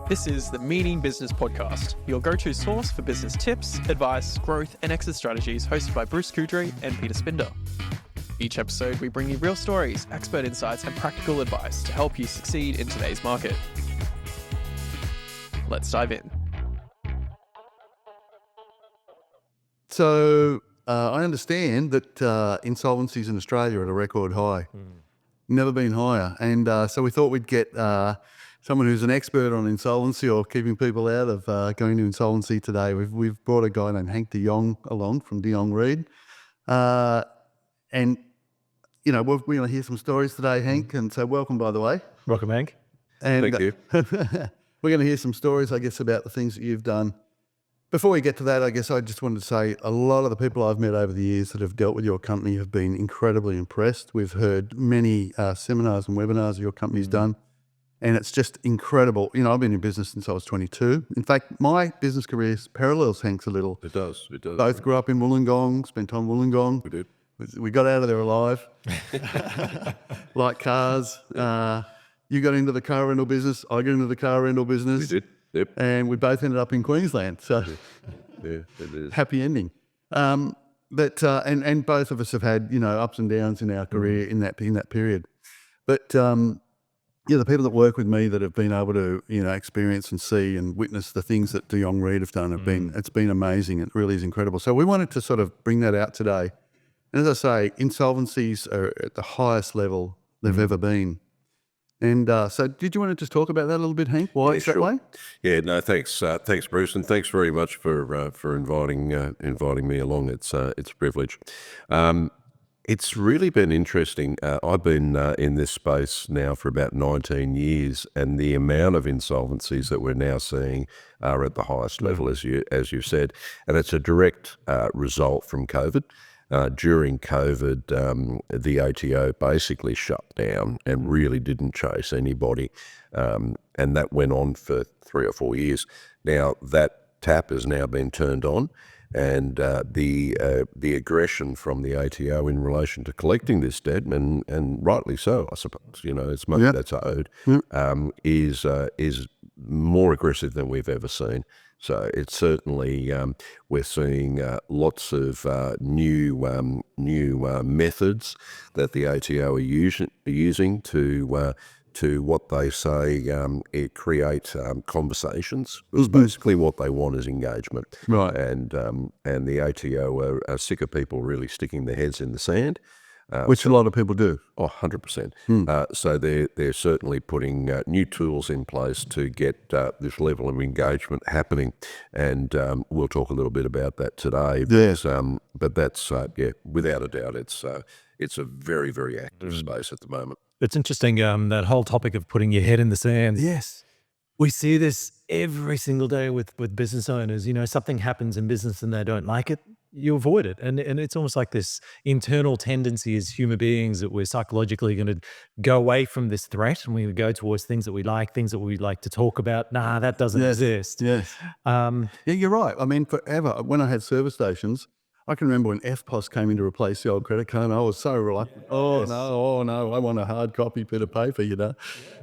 This is the Meaning Business Podcast, your go-to source for business tips, advice, growth, and exit strategies, hosted by Bruce Kudry and Peter Spinder. Each episode, we bring you real stories, expert insights, and practical advice to help you succeed in today's market. Let's dive in. So I understand that insolvencies in Australia are at a record high. Never been higher. And so we thought we'd get someone who's an expert on insolvency or keeping people out of going to insolvency today. We've brought a guy named Hank de Jonge along from de Jonge Reed. And, you know, we're going to hear some stories today, Hank. And so welcome, by the way. Welcome, Hank. And, Thank you. we're going to hear some stories, I guess, about the things that you've done. Before we get to that, I guess I just wanted to say a lot of the people I've met over the years that have dealt with your company have been incredibly impressed. We've heard many seminars and webinars your company's done, and it's just incredible. You know, I've been in business since I was 22. In fact, my business career parallels Hank's a little. It does. Both grew up in Wollongong, spent time in Wollongong. We did. We got out of there alive, like cars. You got into the car rental business. I got into the car rental business. We did. Yep. And we both ended up in Queensland. So Yeah, it is. happy ending. But both of us have had, you know, ups and downs in our career in that period. But yeah, the people that work with me that have been able to, you know, experience and see and witness the things that de Jonge Reed have done it's been amazing. It really is incredible. So we wanted to sort of bring that out today. And as I say, insolvencies are at the highest level they've ever been. And so did you want to just talk about that a little bit, Hank? Why it's that way? Yeah, no, thanks, Bruce, and thanks very much for inviting me along. It's a privilege. It's really been interesting. I've been in this space now for about 19 years, and the amount of insolvencies that we're now seeing are at the highest level, as you've said, and it's a direct result from COVID. During COVID, the ATO basically shut down and really didn't chase anybody, and that went on for 3 or 4 years. Now that tap has now been turned on, and the aggression from the ATO in relation to collecting this debt, and rightly so, I suppose, you know, it's money that's owed, is more aggressive than we've ever seen. So it's certainly we're seeing lots of new methods that the ATO are using to what they say create conversations. Because basically what they want is engagement, Right. And the ATO are sick of people really sticking their heads in the sand. Which a lot of people do. Oh, 100%. So they're certainly putting new tools in place to get this level of engagement happening, and we'll talk a little bit about that today. Yes. But that's without a doubt, it's a very, very active space at the moment. It's interesting, that whole topic of putting your head in the sand. Yes. We see this every single day with business owners. You know, something happens in business and they don't like it, you avoid it. And it's almost like this internal tendency as human beings that we're psychologically going to go away from this threat, and we go towards things that we like to talk about. Nah, that doesn't exist. Yes. Yeah, you're right. I mean, forever, when I had service stations, I can remember when FPOS came in to replace the old credit card, and I was so reluctant. Oh no, I want a hard copy bit of paper, you know.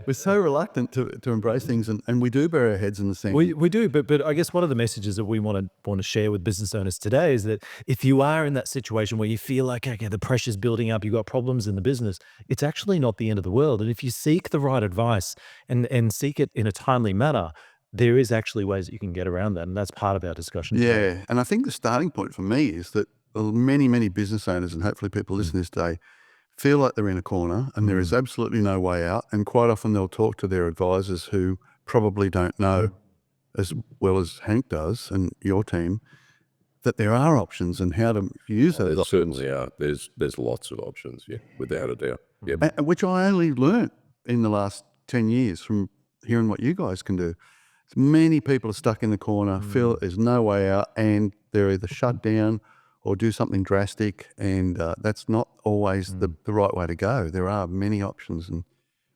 We're so reluctant to embrace things, and we do bury our heads in the sand. We do, but I guess one of the messages that we want to share with business owners today is that if you are in that situation where you feel like, okay, the pressure's building up, you've got problems in the business, it's actually not the end of the world. And if you seek the right advice and seek it in a timely manner, there is actually ways that you can get around that, and that's part of our discussion today. Yeah, and I think the starting point for me is that many, many business owners, and hopefully people listening this day, feel like they're in a corner and there is absolutely no way out. And quite often they'll talk to their advisors who probably don't know as well as Hank does and your team that there are options and how to use those. There certainly are. There's lots of options, without a doubt. Yep. Which I only learnt in the last 10 years from hearing what you guys can do. Many people are stuck in the corner, feel there's no way out, and they're either shut down or do something drastic, and that's not always the right way to go. There are many options, and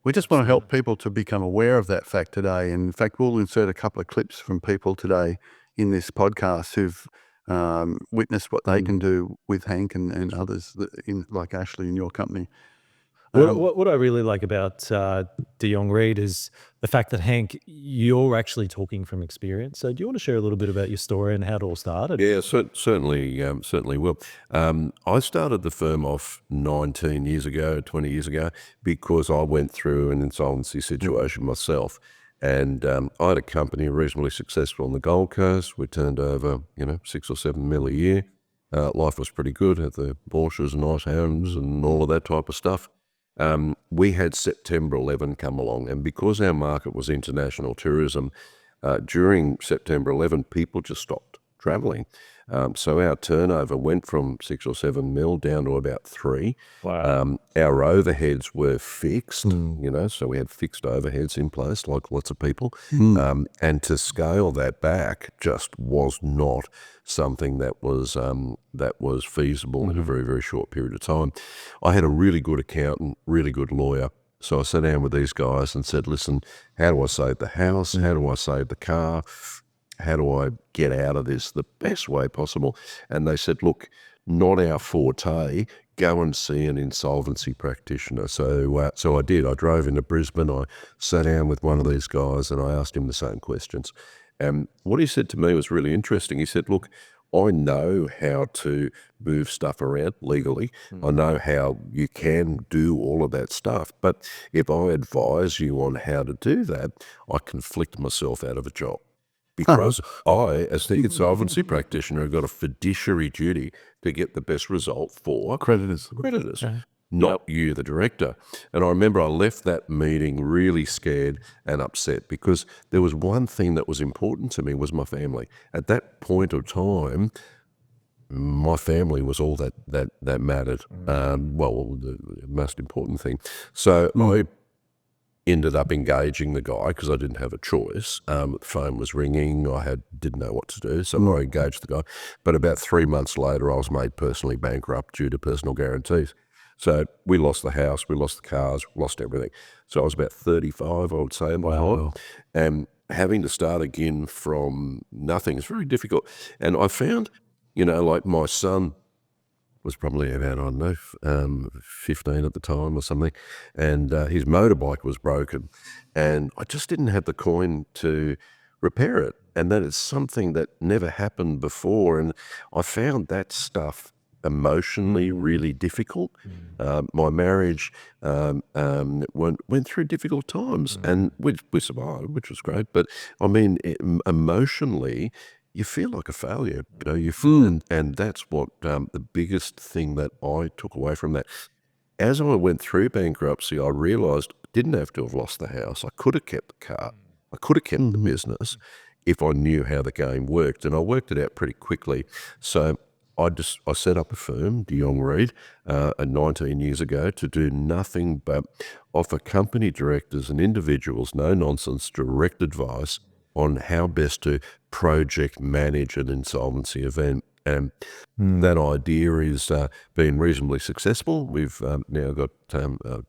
we just want to help people to become aware of that fact today. And in fact, we'll insert a couple of clips from people today in this podcast who've witnessed what they can do with Hank and others, like Ashley in your company. What I really like about de Jong Reed is the fact that, Hank, you're actually talking from experience. So do you want to share a little bit about your story and how it all started? Yeah, certainly will. I started the firm off 19 years ago, 20 years ago, because I went through an insolvency situation myself. And I had a company reasonably successful on the Gold Coast. We turned over, 6 or 7 mil a year. Life was pretty good, had the Porsches and nice homes and all of that type of stuff. We had September 11 come along, and because our market was international tourism, during September 11, people just stopped traveling. So our turnover went from 6 or 7 mil down to about 3. Wow. Our overheads were fixed, so we had fixed overheads in place, like lots of people. And to scale that back just was not something that was feasible in a very, very short period of time. I had a really good accountant, really good lawyer. So I sat down with these guys and said, listen, how do I save the house? How do I save the car? How do I get out of this the best way possible? And they said, look, not our forte. Go and see an insolvency practitioner. So I did. I drove into Brisbane. I sat down with one of these guys and I asked him the same questions. And what he said to me was really interesting. He said, look, I know how to move stuff around legally. I know how you can do all of that stuff. But if I advise you on how to do that, I conflict myself out of a job. Because I, as the insolvency practitioner, have got a fiduciary duty to get the best result for Creditors. not you, the director. And I remember I left that meeting really scared and upset because there was one thing that was important to me was my family. At that point of time, my family was all that mattered. The most important thing. So I ended up engaging the guy because I didn't have a choice. The phone was ringing. I didn't know what to do, so I engaged the guy. But about 3 months later, I was made personally bankrupt due to personal guarantees. So we lost the house, we lost the cars, lost everything. So I was about 35, I would say, in my life. And having to start again from nothing is very difficult. And I found, like my son was probably about, 15 at the time or something, and his motorbike was broken, and I just didn't have the coin to repair it, and that is something that never happened before, and I found that stuff emotionally really difficult. My marriage went through difficult times, and we survived, which was great, but I mean, emotionally, you feel like a failure, you feel, and that's what the biggest thing that I took away from that. As I went through bankruptcy, I realised I didn't have to have lost the house. I could have kept the car. I could have kept the business if I knew how the game worked, and I worked it out pretty quickly. So I set up a firm, de Jong Reed, 19 years ago, to do nothing but offer company directors and individuals no-nonsense direct advice on how best to project manage an insolvency event. And that idea is been reasonably successful. We've now got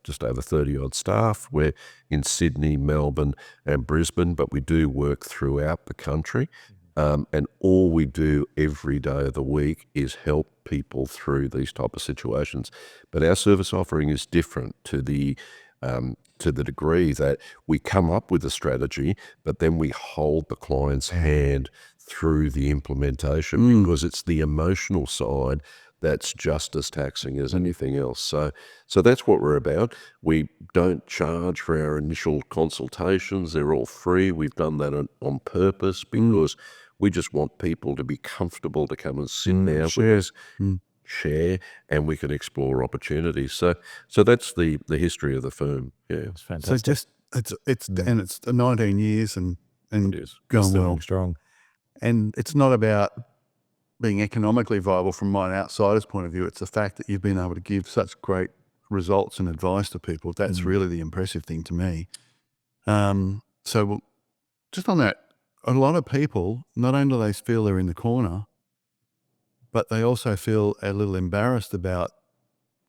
just over 30-odd staff. We're in Sydney, Melbourne and Brisbane, but we do work throughout the country. And all we do every day of the week is help people through these type of situations. But our service offering is different to the degree that we come up with a strategy, but then we hold the client's hand through the implementation because it's the emotional side that's just as taxing as anything else. So that's what we're about. We don't charge for our initial consultations. They're all free. We've done that on purpose because we just want people to be comfortable to come and sit down with us, share, and we can explore opportunities. So that's the history of the firm. Yeah, It's fantastic. So it's 19 years and it is. going Still well. strong. And it's not about being economically viable from my outsider's point of view. It's the fact that you've been able to give such great results and advice to people. That's really the impressive thing to me. So just on that, a lot of people, not only do they feel they're in the corner, but they also feel a little embarrassed about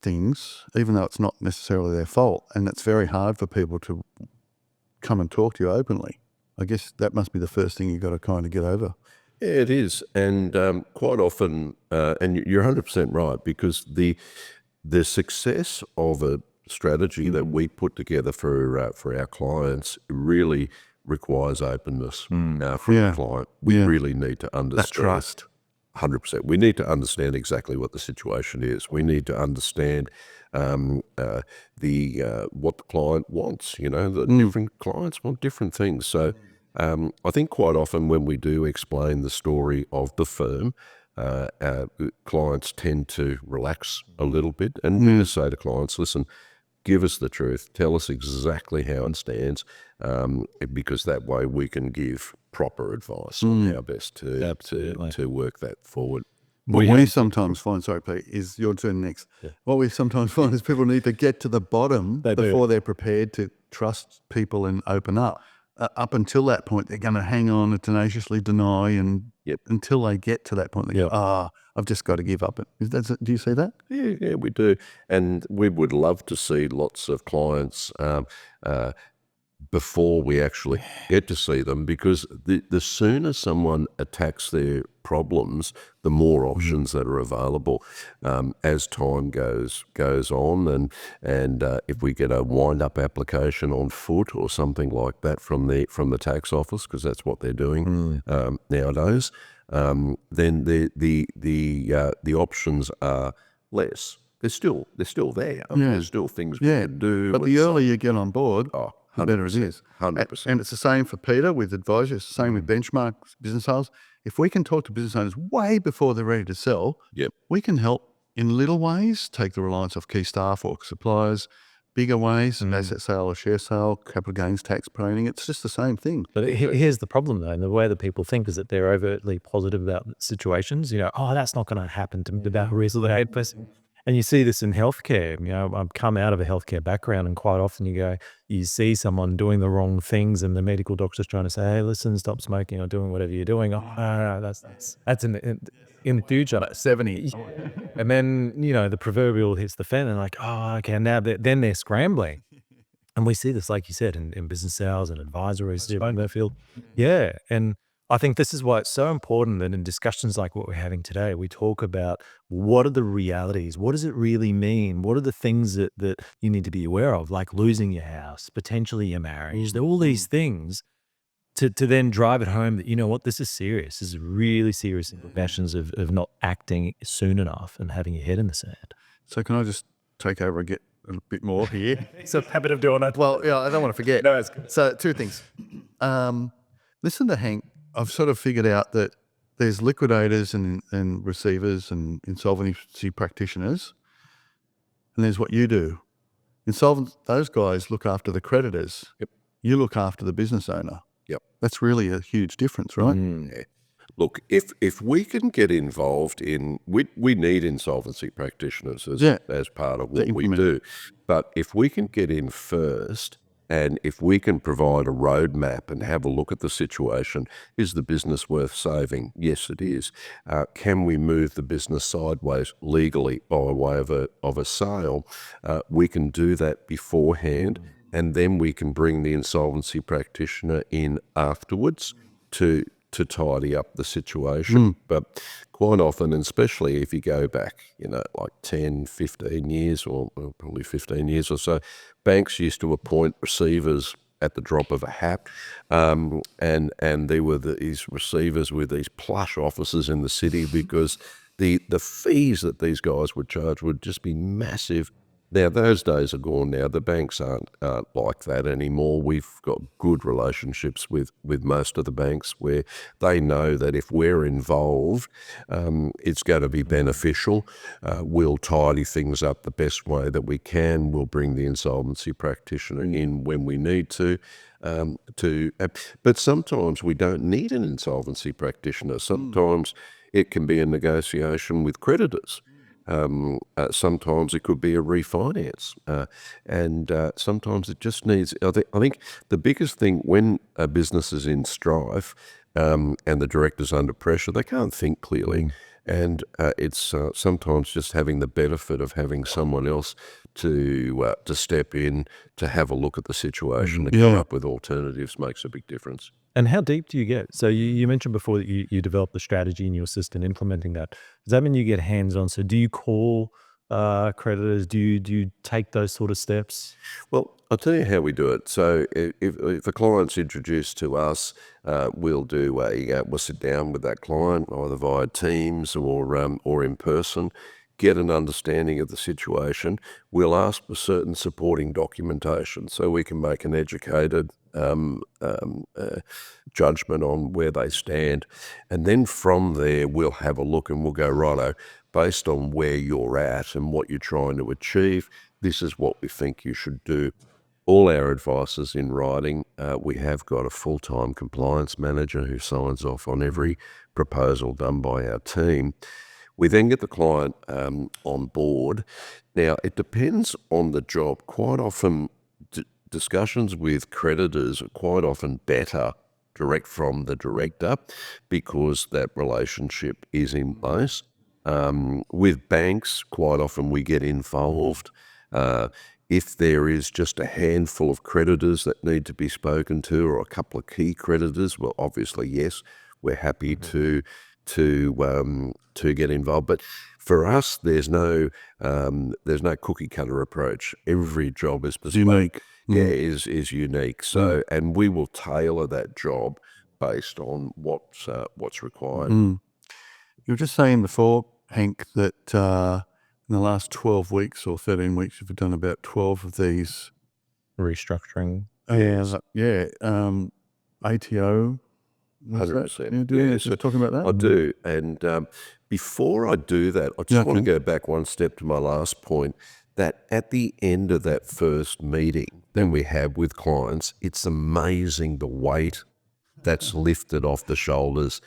things, even though it's not necessarily their fault. And it's very hard for people to come and talk to you openly. I guess that must be the first thing you've got to kind of get over. Yeah, it is. And quite often, and you're 100% right, because the success of a strategy that we put together for our clients really requires openness from the client. We really need to understand That trust. 100%. We need to understand exactly what the situation is. We need to understand what the client wants. The different clients want different things. So I think quite often when we do explain the story of the firm, clients tend to relax a little bit and we just say to clients, listen, give us the truth. Tell us exactly how it stands, because that way we can give proper advice on how best to work that forward. What we sometimes find, sorry, Pete, is your turn next. What we sometimes find is people need to get to the bottom before they're prepared to trust people and open up. Up until that point, they're going to hang on and tenaciously deny, and until they get to that point, they go, I've just got to give up. Do you see that? Yeah, we do. And we would love to see lots of clients before we actually get to see them, because the sooner someone attacks their problems, the more options that are available as time goes on, and if we get a wind-up application on foot or something like that from the tax office, because that's what they're doing nowadays, then the options are less. They're still there. There's still things we can do. But the earlier you get on board, the better it is. 100%. And it's the same for Peter with advisors, it's the same with benchmark business sales. If we can talk to business owners way before they're ready to sell, we can help in little ways, take the reliance off key staff or suppliers, bigger ways, asset sale or share sale, capital gains tax planning. It's just the same thing. But here's the problem, though, and the way that people think is that they're overtly positive about situations. That's not going to happen to me about a reasonably paid person. And you see this in healthcare. I've come out of a healthcare background, and quite often you see someone doing the wrong things, and the medical doctor's trying to say, "Hey, listen, stop smoking or doing whatever you're doing." Oh, no, that's in the future, 70. And then the proverbial hits the fan, and like, oh, okay, now then they're scrambling. And we see this, like you said, in business sales and advisory field. Yeah, and I think this is why it's so important that in discussions like what we're having today, we talk about what are the realities? What does it really mean? What are the things that you need to be aware of, like losing your house, potentially your marriage? There are all these things to then drive it home that, this is serious. This is really serious implications of not acting soon enough and having your head in the sand. So can I just take over and get a bit more here? It's a habit of doing that. Well, I don't want to forget. No, that's good. So two things. Listen to Hank. I've sort of figured out that there's liquidators and receivers and insolvency practitioners, and there's what you do. Those guys look after the creditors. You look after the business owner. That's really a huge difference, right? Yeah. Look, if we can get involved in, we need insolvency practitioners as part of what we do. But if we can get in first, and if we can provide a roadmap and have a look at the situation, is the business worth saving? Yes, it is. Can we move the business sideways legally by way of a sale? We can do that beforehand, and then we can bring the insolvency practitioner in afterwards to tidy up the situation. But quite often, and especially if you go back, like 10, 15 years or probably 15 years or so, banks used to appoint receivers at the drop of a hat. And there were these receivers with these plush offices in the city because the fees that these guys would charge would just be massive. Now, those days are gone now. The banks aren't like that anymore. We've got good relationships with most of the banks where they know that if we're involved, it's going to be beneficial. We'll tidy things up the best way that we can. We'll bring the insolvency practitioner in when we need to. But sometimes we don't need an insolvency practitioner. Sometimes it can be a negotiation with creditors. Sometimes it could be a refinance, and sometimes it just needs. I think the biggest thing when a business is in strife and the director's under pressure, they can't think clearly, and it's sometimes just having the benefit of having someone else to step in to have a look at the situation and come up with alternatives makes a big difference. And how deep do you get? So you mentioned before that you develop the strategy and you assist in implementing that. Does that mean you get hands-on? So do you call creditors? Do you take those sort of steps? Well, I'll tell you how we do it. So if a client's introduced to us, we'll sit down with that client either via Teams or in person, get an understanding of the situation. We'll ask for certain supporting documentation so we can make an educated judgment on where they stand. And then from there, we'll have a look and we'll go, righto, based on where you're at and what you're trying to achieve, this is what we think you should do. All our advice is in writing. We have got a full-time compliance manager who signs off on every proposal done by our team. We then get the client on board. Now, it depends on the job. Quite often, discussions with creditors are quite often better direct from the director because that relationship is in place. With banks, quite often we get involved. If there is just a handful of creditors that need to be spoken to or a couple of key creditors, well, obviously, yes, we're happy to get involved. But for us, there's no cookie cutter approach. Every job is bespoke. Unique. Yeah, is unique. So, and we will tailor that job based on what's required. You were just saying before, Hank, that in the last 12 weeks or 13 weeks, you've done about 12 of these. Restructuring. ATO. 100%. Yeah, So talking about that. I do. And before I do that, I just want to go back one step to my last point, that at the end of that first meeting that we have with clients, it's amazing the weight that's lifted off the shoulders,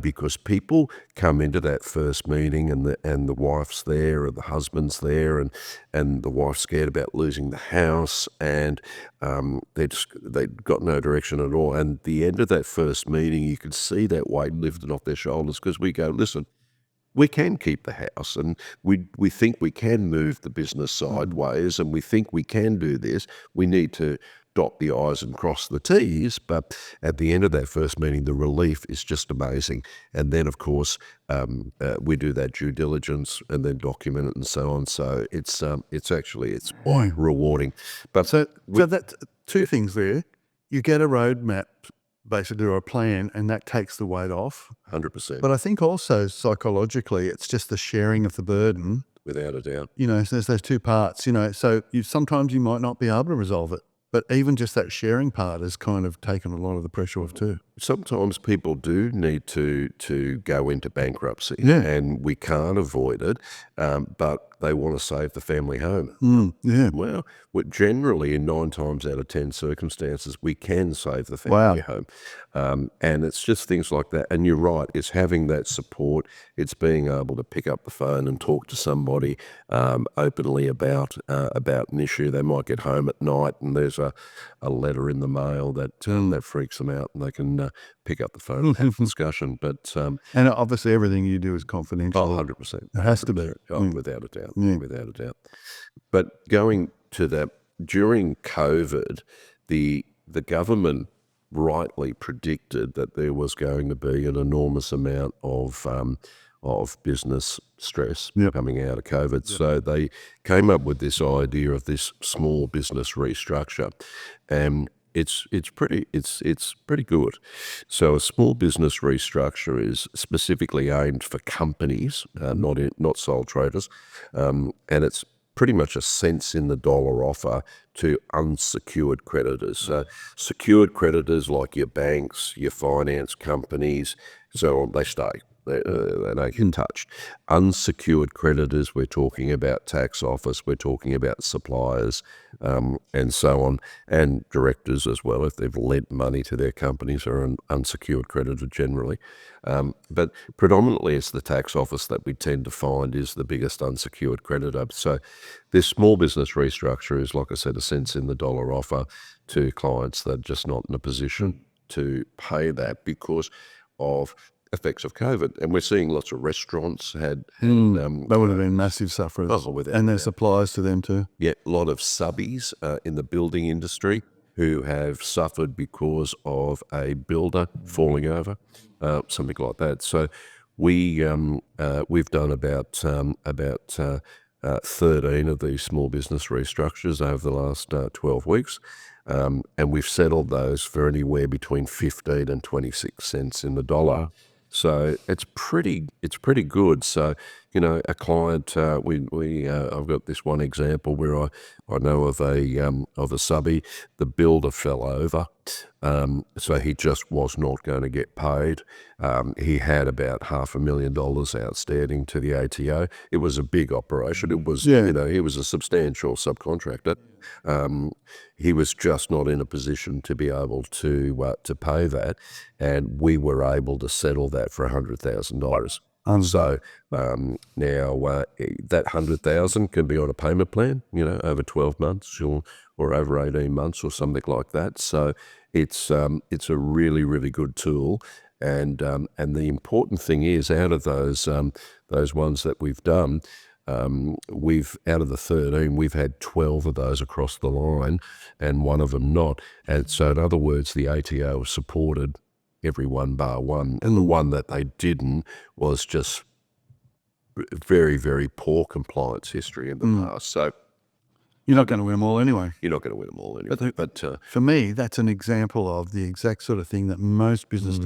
because people come into that first meeting and the wife's there and the husband's there and the wife's scared about losing the house and they've got no direction at all. And at the end of that first meeting, you could see that weight lifted off their shoulders because we go, listen, we can keep the house and we think we can move the business sideways and we think we can do this. We need to dot the I's and cross the T's, but at the end of that first meeting, the relief is just amazing. And then, of course, we do that due diligence and then document it and so on. So it's quite rewarding. But So that's two things there. You get a roadmap, basically, or a plan, and that takes the weight off. 100%, But I think also psychologically, it's just the sharing of the burden. without a doubt. So there's those two parts. So sometimes you might not be able to resolve it. But even just that sharing part has kind of taken a lot of the pressure off too. Sometimes people do need to go into bankruptcy, Yeah. and we can't avoid it, but they want to save the family home. Yeah. Well, generally in 9 times out of 10 circumstances, we can save the family home. And it's just things like that. And you're right, it's having that support. It's being able to pick up the phone and talk to somebody openly about an issue. They might get home at night and there's a letter in the mail that freaks them out, and they can pick up the phone and have a discussion. But And obviously everything you do is confidential. 100%. It has to be. Without a doubt. Without a doubt. But going to that, during COVID, the government rightly predicted that there was going to be an enormous amount of business stress coming out of COVID. So they came up with this idea of this small business restructure, and it's pretty good. So a small business restructure is specifically aimed for companies, not sole traders, and it's pretty much a cents in the dollar offer to unsecured creditors. So secured creditors like your banks, your finance companies, so on, they stay. They don't get touched. Unsecured creditors, we're talking about tax office, we're talking about suppliers, and so on, and directors as well, if they've lent money to their companies, are an unsecured creditor generally. But predominantly it's the tax office that we tend to find is the biggest unsecured creditor. So this small business restructure is, like I said, a cents in the dollar offer to clients that are just not in a position to pay that because of effects of COVID. And we're seeing lots of restaurants had They would have been massive sufferers. And there's suppliers to them too. a lot of subbies in the building industry who have suffered because of a builder falling over, something like that. So we've done about 13 of these small business restructures over the last 12 weeks. And we've settled those for anywhere between 15 and 26 cents in the dollar. So it's pretty good. So, a client, I've got this one example where I know of a subby. The builder fell over, so he just was not going to get paid. He had about $500,000 outstanding to the ATO. It was a big operation. It was, he was a substantial subcontractor. He was just not in a position to be able to pay that, and we were able to settle that for $100,000. So now that $100,000 can be on a payment plan, over 12 months or over 18 months or something like that. So it's a really, really good tool. And the important thing is, out of those ones that we've done, out of the 13, we've had 12 of those across the line, and one of them not. And so, in other words, the ATO supported every one bar one, and the one that they didn't was just very, very poor compliance history in the past. So you're not going to win them all anyway. you're not going to win them all anyway. But For me, that's an example of the exact sort of thing that most business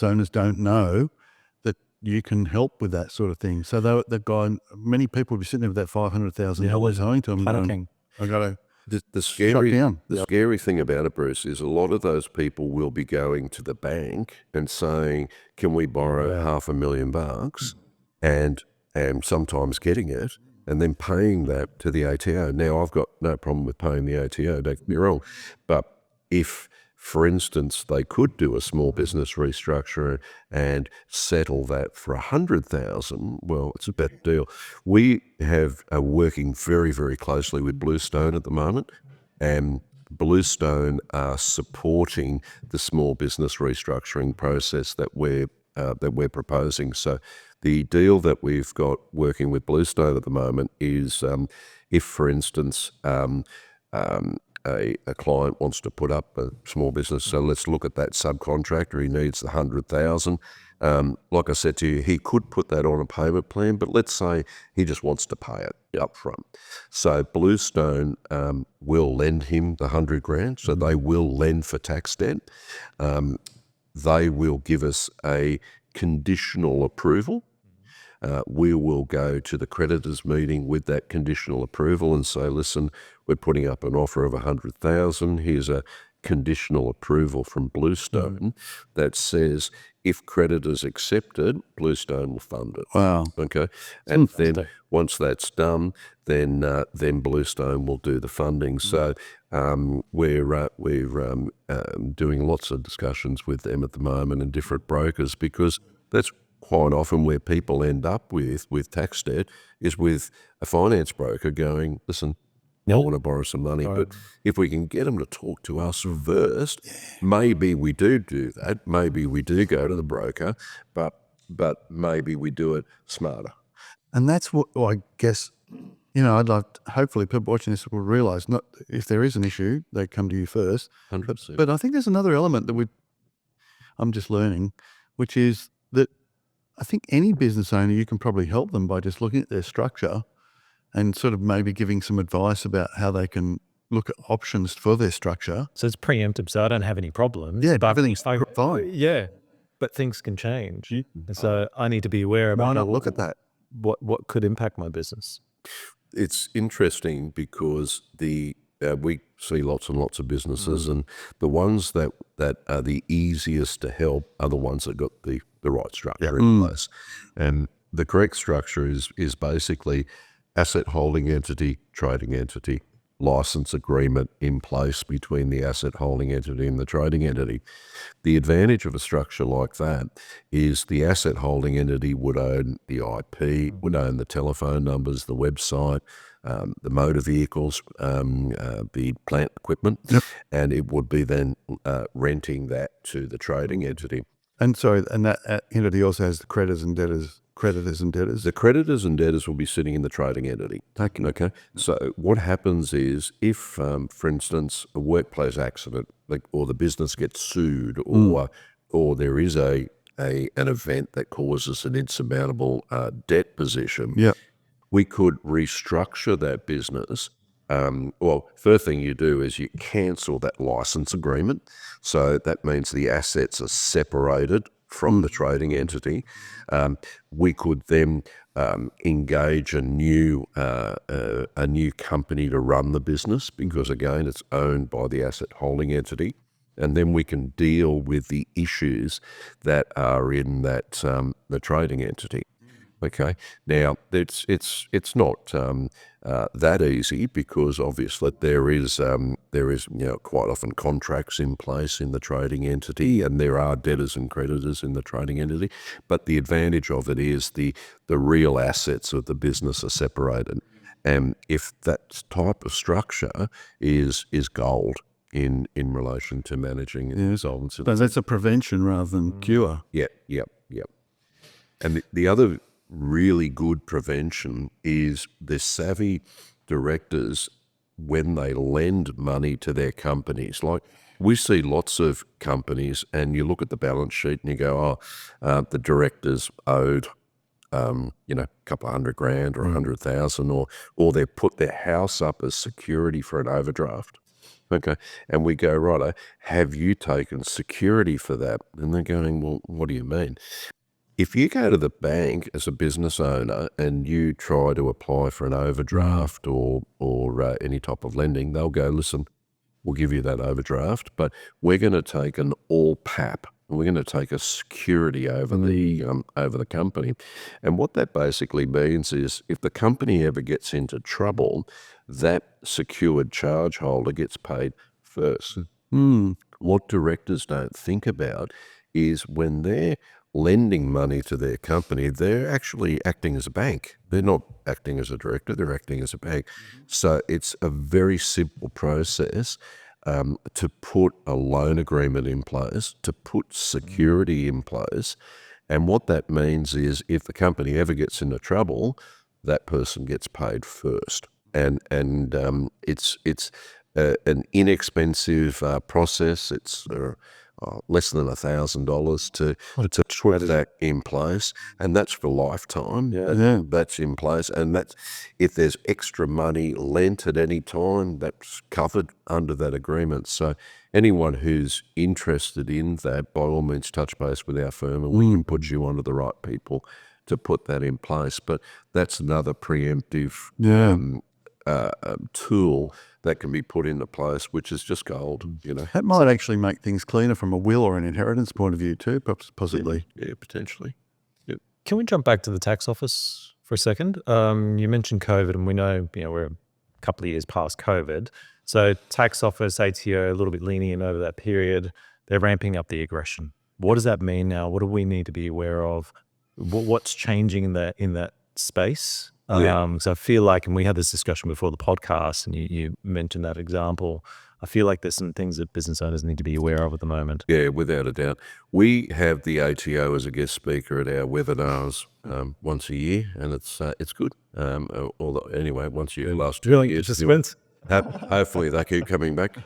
owners don't know, that you can help with that sort of thing. So many people will be sitting there with that $500,000 owing to them. Panicking. I got to the shut down. scary thing about it, Bruce, is a lot of those people will be going to the bank and saying, "Can we borrow $500,000?" and sometimes getting it, and then paying that to the ATO. Now, I've got no problem with paying the ATO, don't get me wrong, but if, for instance, they could do a small business restructure and settle that for $100,000, well, it's a better deal. We are working very, very closely with Bluestone at the moment, and Bluestone are supporting the small business restructuring process that we're proposing. So the deal that we've got working with Bluestone at the moment is, if, for instance, a client wants to put up a small business, so let's look at that subcontractor. He needs the $100,000. Like I said to you, he could put that on a payment plan, but let's say he just wants to pay it up front. So Bluestone will lend him the $100,000. So they will lend for tax debt. They will give us a conditional approval. We will go to the creditors meeting with that conditional approval and say, listen, we're putting up an offer of $100,000. Here's a conditional approval from Bluestone that says if creditors accept it, Bluestone will fund it. Wow. Okay. And then once that's done, then Bluestone will do the funding. So we're doing lots of discussions with them at the moment and different brokers, because that's quite often where people end up with tax debt, is with a finance broker going, listen, I want to borrow some money, but if we can get them to talk to us first, maybe we do that. Maybe we do go to the broker, but maybe we do it smarter. And that's what I guess, I'd like hopefully people watching this will realise, not if there is an issue, they come to you first. 100%. But I think there's another element that I'm just learning, which is that I think any business owner, you can probably help them by just looking at their structure and sort of maybe giving some advice about how they can look at options for their structure. So it's preemptive, so I don't have any problems. Yeah, but everything's fine. Yeah, but things can change. And so I need to be aware about Why not look at that? what could impact my business. It's interesting because we see lots and lots of businesses, and the ones that are the easiest to help are the ones that got the right structure in place. And the correct structure is basically asset holding entity, trading entity, license agreement in place between the asset holding entity and the trading entity. The advantage of a structure like that is the asset holding entity would own the IP, would own the telephone numbers, the website, the motor vehicles, the plant equipment, and it would be then renting that to the trading entity. And that entity also has the creditors and debtors. The creditors and debtors will be sitting in the trading entity. Okay. So what happens is if, for instance, a workplace accident, or the business gets sued, or there is an event that causes an insurmountable debt position, we could restructure that business. Well, first thing you do is you cancel that license agreement. So that means the assets are separated from the trading entity. We could then engage a new company to run the business, because again, it's owned by the asset holding entity. And then we can deal with the issues that are in that the trading entity. Okay. Now it's not that easy, because obviously there is quite often contracts in place in the trading entity, and there are debtors and creditors in the trading entity. But the advantage of it is the real assets of the business are separated, and if that type of structure is gold in relation to managing insolvency. So that's a prevention rather than cure. Yep. And the other really good prevention is the savvy directors, when they lend money to their companies. Like, we see lots of companies, and you look at the balance sheet and you go, the directors owed a couple of $100,000 or $100,000, or they put their house up as security for an overdraft. Okay. And we go, right, have you taken security for that? And they're going, well, what do you mean? If you go to the bank as a business owner and you try to apply for an overdraft or any type of lending, they'll go, listen, we'll give you that overdraft, but we're going to take an all PAP. We're going to take a security over the company. And what that basically means is, if the company ever gets into trouble, that secured charge holder gets paid first. What directors don't think about is, when they're lending money to their company, they're actually acting as a bank. They're not acting as a director, they're acting as a bank. So it's a very simple process to put a loan agreement in place, to put security in place. And what that means is, if the company ever gets into trouble, that person gets paid first. And it's an inexpensive process. It's less than $1,000 to put that in place, and that's for lifetime. That's in place, and that's, if there's extra money lent at any time, that's covered under that agreement. So anyone who's interested in that, by all means, touch base with our firm, and we can put you onto the right people to put that in place. But that's another preemptive tool that can be put into place, which is just gold. That might actually make things cleaner from a will or an inheritance point of view too, possibly. Yeah, potentially. Yep. Can we jump back to the tax office for a second? You mentioned COVID, and we know we're a couple of years past COVID. So tax office, ATO, a little bit lenient over that period. They're ramping up the aggression. What does that mean now? What do we need to be aware of? What's changing in that space? So I feel like, and we had this discussion before the podcast, and you mentioned that example, I feel like there's some things that business owners need to be aware of at the moment. Yeah, without a doubt. We have the ATO as a guest speaker at our webinars once a year, and it's good. Although, anyway, once a year, last 2 Drilling years. participants. Hopefully they keep coming back.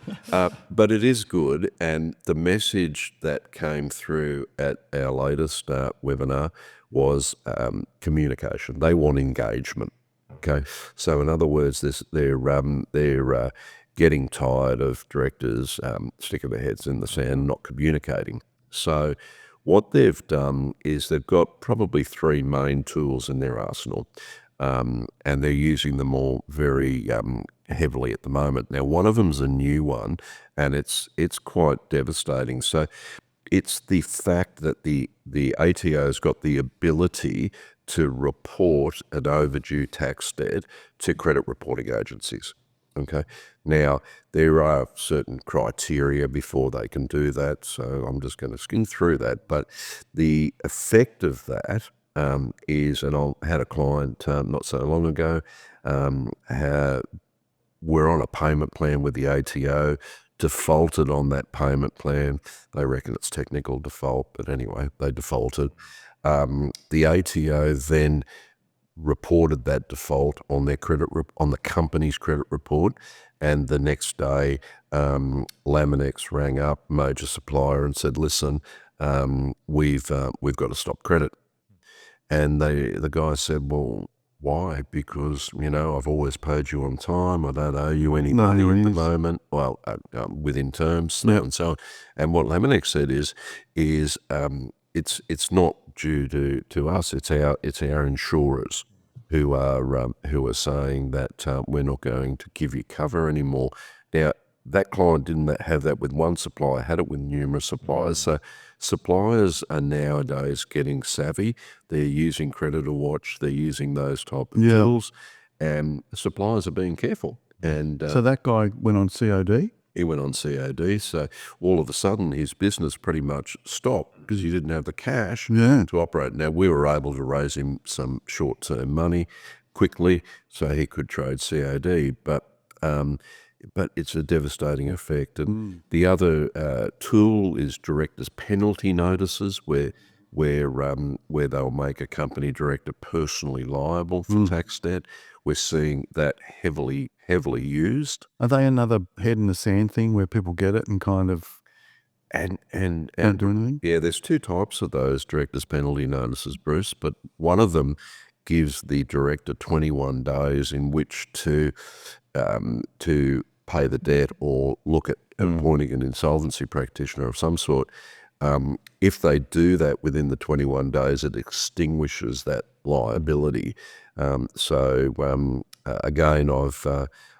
But it is good, and the message that came through at our latest webinar was communication. They want engagement. Okay, so in other words, they're getting tired of directors sticking their heads in the sand, not communicating. So what they've done is, they've got probably 3 main tools in their arsenal, and they're using them all very heavily at the moment. Now, one of them's a new one, and it's quite devastating. So it's the fact that the ATO's got the ability to report an overdue tax debt to credit reporting agencies. Okay. Now, there are certain criteria before they can do that, so I'm just going to skim through that. But the effect of that is, and I had a client not so long ago, we're on a payment plan with the ATO, defaulted on that payment plan. They reckon it's technical default, but anyway, they defaulted. The ATO then reported that default on their on the company's credit report, and the next day, Laminex rang up, major supplier, and said, "Listen, we've got to stop credit." And the guy said, "Well, Why? Because, I've always paid you on time. I don't owe you any No money at the worries. moment. Well, within terms, so Yep. and so on. And what Laminex said is it's not due to us. It's our insurers who are saying that we're not going to give you cover anymore. Now, that client didn't have that with one supplier, had it with numerous suppliers. So suppliers are nowadays getting savvy. They're using Creditor Watch. They're using those type of Yeah. tools, and suppliers are being careful. And So that guy went on COD? he went on COD. So all of a sudden, his business pretty much stopped because he didn't have the cash Yeah. to operate. Now, we were able to raise him some short-term money quickly so he could trade COD, but it's a devastating effect. And the other tool is directors' penalty notices, where they'll make a company director personally liable for tax debt. We're seeing that heavily used. Are they another head in the sand thing where people get it and kind of And don't do anything? yeah, there's two types of those directors' penalty notices, Bruce, but one of them gives the director 21 days in which to pay the debt or look at appointing an insolvency practitioner of some sort. If they do that within the 21 days, it extinguishes that liability. Again,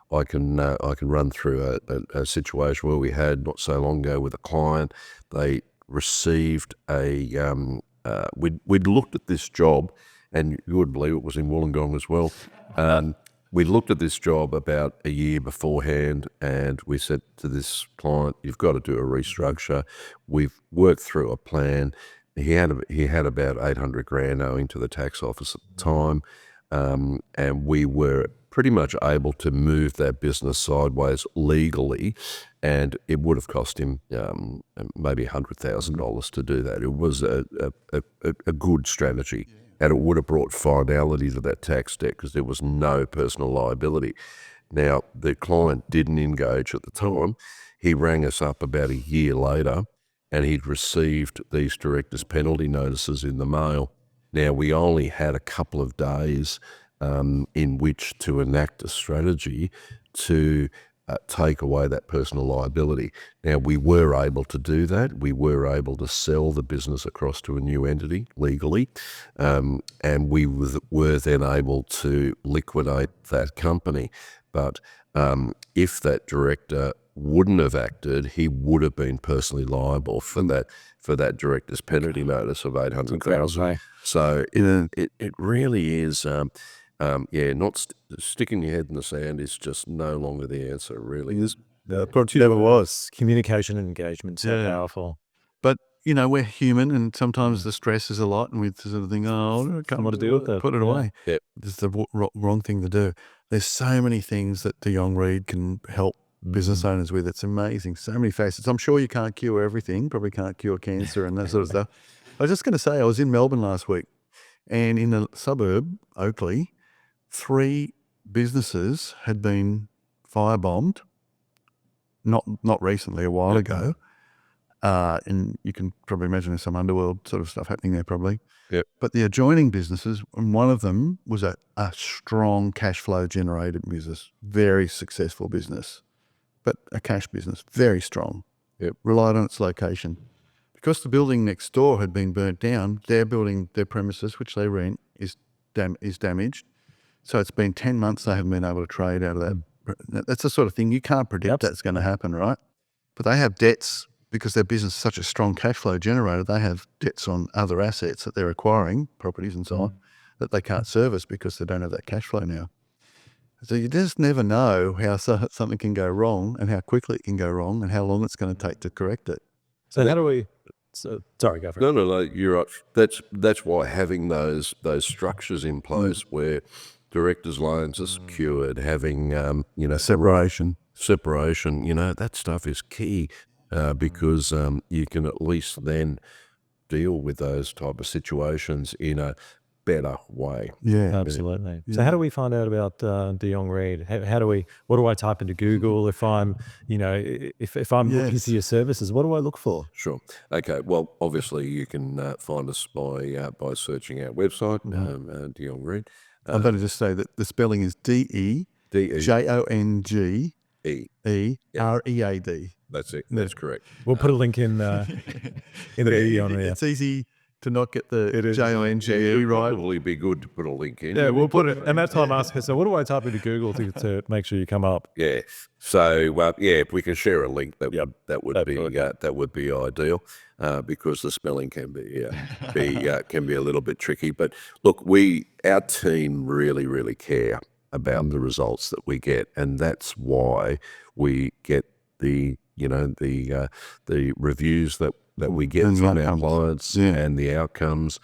I can run through a situation where we had not so long ago with a client. They received we'd looked at this job, and you would believe it was in Wollongong as well. We looked at this job about a year beforehand, and we said to this client, "You've got to do a restructure." We've worked through a plan. He had about 800 grand owing to the tax office at the time, and we were pretty much able to move that business sideways legally, and it would have cost him maybe $100,000 to do that. It was a good strategy, and it would have brought finality to that tax debt because there was no personal liability. Now, the client didn't engage at the time. He rang us up about a year later, and he'd received these directors' penalty notices in the mail. Now, we only had a couple of days in which to enact a strategy to take away that personal liability. Now, we were able to do that. We were able to sell the business across to a new entity legally, and we were then able to liquidate that company. But if that director wouldn't have acted, he would have been personally liable for that director's penalty notice of $800,000. So it really is. Not sticking your head in the sand is just no longer the answer, really. Never was. Communication and engagement, so Yeah. powerful. But, we're human, and sometimes the stress is a lot, and we sort of think, oh, I can't What to do with it. put it Yeah. away. Yep. This is the wrong thing to do. There's so many things that de Jonge Reed can help business owners with. It's amazing. So many facets. I'm sure you can't cure everything, probably can't cure cancer and that sort of stuff. I was just going to say, I was in Melbourne last week, and in a suburb, Oakley, 3 businesses had been firebombed, not recently, a while ago. And you can probably imagine there's some underworld sort of stuff happening there probably. Yep. But the adjoining businesses, and one of them was a strong cash flow generated business, very successful business, but a cash business, very strong. Yep. Relied on its location. Because the building next door had been burnt down, their premises, which they rent, is damaged. So it's been 10 months they haven't been able to trade out of that. That's the sort of thing you can't predict that's going to happen, right? But they have debts because their business is such a strong cash flow generator. They have debts on other assets that they're acquiring, properties and so on, that they can't service because they don't have that cash flow now. So you just never know how something can go wrong and how quickly it can go wrong and how long it's going to take to correct it. So how do we? Sorry, go for it. No, you're right. That's why having those structures in place where directors' loans are secured, having Separation. that stuff is key because you can at least then deal with those type of situations in a better way. Yeah. Absolutely. So how do we find out about de Jonge Reed? How do we? What do I type into Google if I'm, if I'm looking for your services? What do I look for? Sure. Okay. Well, obviously you can find us by searching our website, de Jonge Reed. I better just say that the spelling is DEJONGEREAD. That's it. That's correct. We'll put a link in the video on there. It's easy to not get the JONGE right. Probably be good to put a link in. Yeah, we'll put it. And that's why I'm asking. So, what do I type into Google to make sure you come up? Yeah. So if we can share a link, that would be ideal, because the spelling can be a little bit tricky. But look, our team really care about the results that we get, and that's why we get the reviews that we get And the from our outcomes. clients, Yeah. and the outcomes.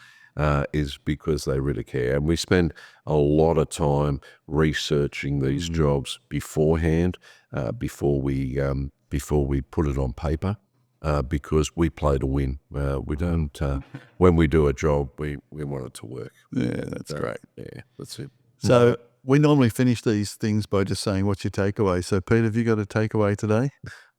Is because they really care, and we spend a lot of time researching these jobs beforehand, before we put it on paper, because we play to win. We don't. When we do a job, we want it to work. Yeah, that's great. Yeah, that's it. So we normally finish these things by just saying, what's your takeaway? So, Pete, have you got a takeaway today?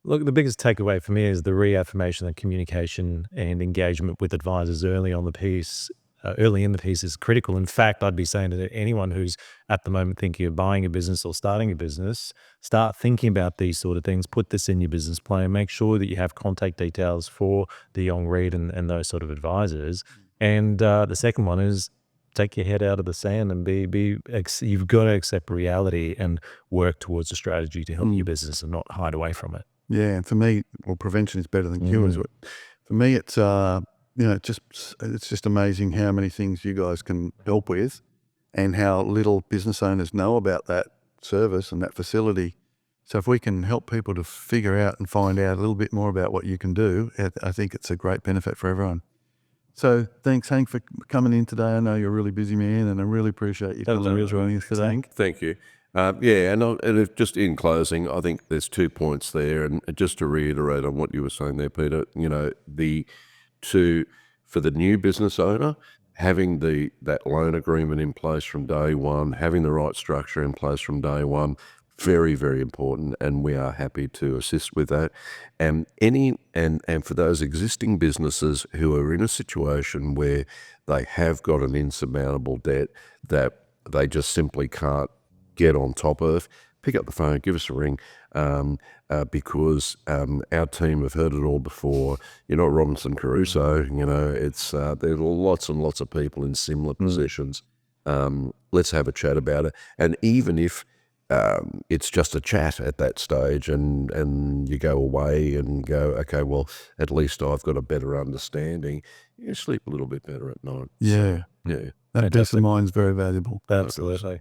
Look, the biggest takeaway for me is the reaffirmation that communication and engagement with advisors early in the piece is critical. In fact, I'd be saying to anyone who's at the moment thinking of buying a business or starting a business, start thinking about these sort of things. Put this in your business plan. Make sure that you have contact details for de Jonge Read and those sort of advisors. And the second one is take your head out of the sand and you've got to accept reality and work towards a strategy to help your business and not hide away from it. Yeah, and for me, prevention is better than cure. For me, it's it's just amazing how many things you guys can help with, and how little business owners know about that service and that facility. So if we can help people to figure out and find out a little bit more about what you can do, I think it's a great benefit for everyone. So thanks, Hank, for coming in today. I know you're a really busy man, and I really appreciate you joining us today. Thank you. And just in closing, I think there's 2 points there, and just to reiterate on what you were saying there, Peter. For the new business owner, having that loan agreement in place from day one, having the right structure in place from day one, very, very important, and we are happy to assist with that. And for those existing businesses who are in a situation where they have got an insurmountable debt that they just simply can't get on top of, pick up the phone, give us a ring, because our team have heard it all before. You're not Robinson Crusoe, it's there's lots and lots of people in similar positions. Let's have a chat about it. And even if it's just a chat at that stage, and you go away and go, okay, well, at least I've got a better understanding, you sleep a little bit better at night. Yeah. Yeah. That peace of mind is very valuable. Absolutely.